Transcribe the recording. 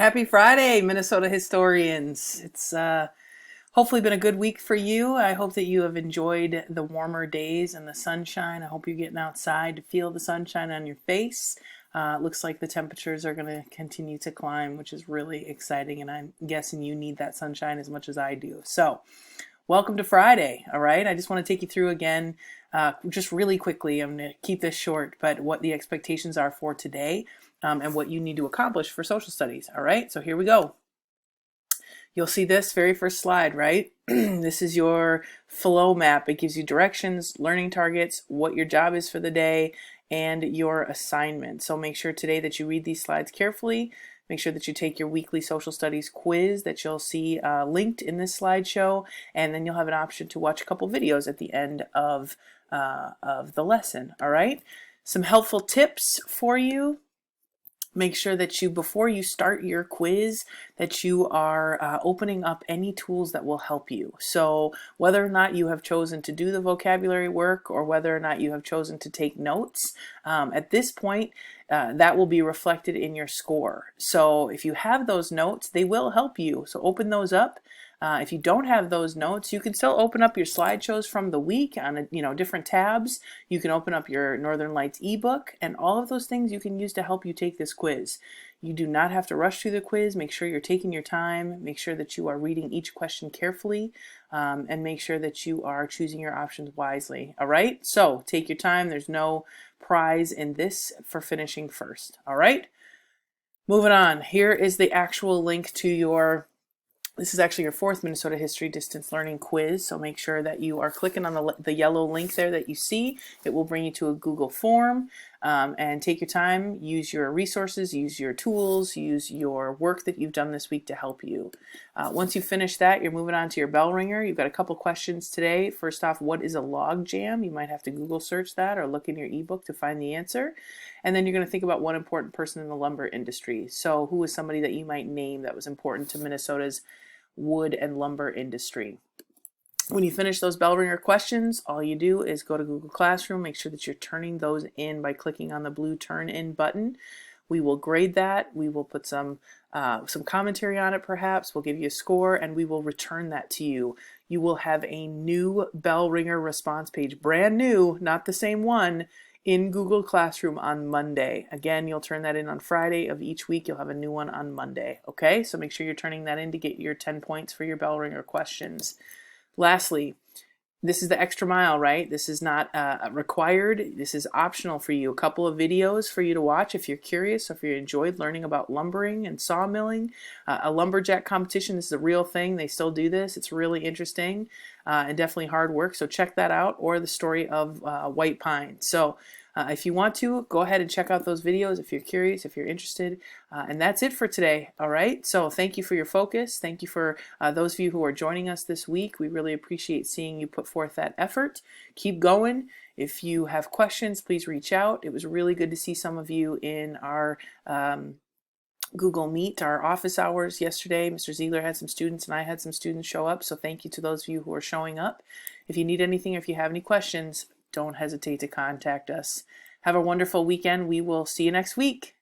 Happy Friday, Minnesota historians. It's hopefully been a good week for you. I hope that you have enjoyed the warmer days and the sunshine. I hope you're getting outside to feel the sunshine on your face. It looks like the temperatures are going to continue to climb, which is really exciting, and I'm guessing you need that sunshine as much as I do. So, welcome to Friday, all right? I just want to take you through again, just really quickly. I'm going to keep this short, but what the expectations are for today. And what you need to accomplish for social studies. All right, so here we go. You'll see this very first slide, right? This is your flow map. It gives you directions, learning targets, what your job is for the day, and your assignment. So make sure today that you read these slides carefully. Make sure that you take your weekly social studies quiz that you'll see linked in this slideshow, and then you'll have an option to watch a couple videos at the end of the lesson. All right, some helpful tips for you. Make sure that you, before you start your quiz, that you are opening up any tools that will help you. So whether or not you have chosen to do the vocabulary work or whether or not you have chosen to take notes, at this point, that will be reflected in your score. So if you have those notes, they will help you. So open those up. If you don't have those notes, you can still open up your slideshows from the week on different tabs. You can open up your Northern Lights ebook, and all of those things you can use to help you take this quiz. You do not have to rush through the quiz. Make sure you're taking your time. Make sure that you are reading each question carefully, and make sure that you are choosing your options wisely. All right? So take your time. There's no prize in this for finishing first. All right? Moving on. Here is the actual link to this is actually your fourth Minnesota History Distance Learning quiz, so make sure that you are clicking on the yellow link there that you see. It will bring you to a Google form, and take your time, use your resources, use your tools, use your work that you've done this week to help you. Once you finish that, you're moving on to your Bellringer. You've got a couple questions today. First off, what is a log jam? You might have to Google search that or look in your ebook to find the answer. And then you're going to think about one important person in the lumber industry. So who is somebody that you might name that was important to Minnesota's wood and lumber industry? When you finish those Bellringer questions, all you do is go to Google Classroom, make sure that you're turning those in by clicking on the blue Turn In button. We will grade that. We will put some commentary on it perhaps. We'll give you a score, and we will return that to you. You will have a new Bellringer response page, brand new, not the same one, in Google Classroom on Monday. Again, you'll turn that in on Friday of each week. You'll have a new one on Monday. Okay, so make sure you're turning that in to get your 10 points for your Bellringer questions. Lastly, this is the extra mile, right? This is not required. This is optional for you. A couple of videos for you to watch if you're curious, if you enjoyed learning about lumbering and sawmilling. A lumberjack competition, this is a real thing. They still do this. It's really interesting and definitely hard work. So check that out, or the story of white pine. So if you want to, go ahead and check out those videos if you're curious, if you're interested. And that's it for today, all right? So thank you for your focus. Thank you for those of you who are joining us this week. We really appreciate seeing you put forth that effort. Keep going. If you have questions, please reach out. It was really good to see some of you in our Google Meet, our office hours yesterday. Mr. Ziegler had some students and I had some students show up. So thank you to those of you who are showing up. If you need anything, or if you have any questions, don't hesitate to contact us. Have a wonderful weekend. We will see you next week.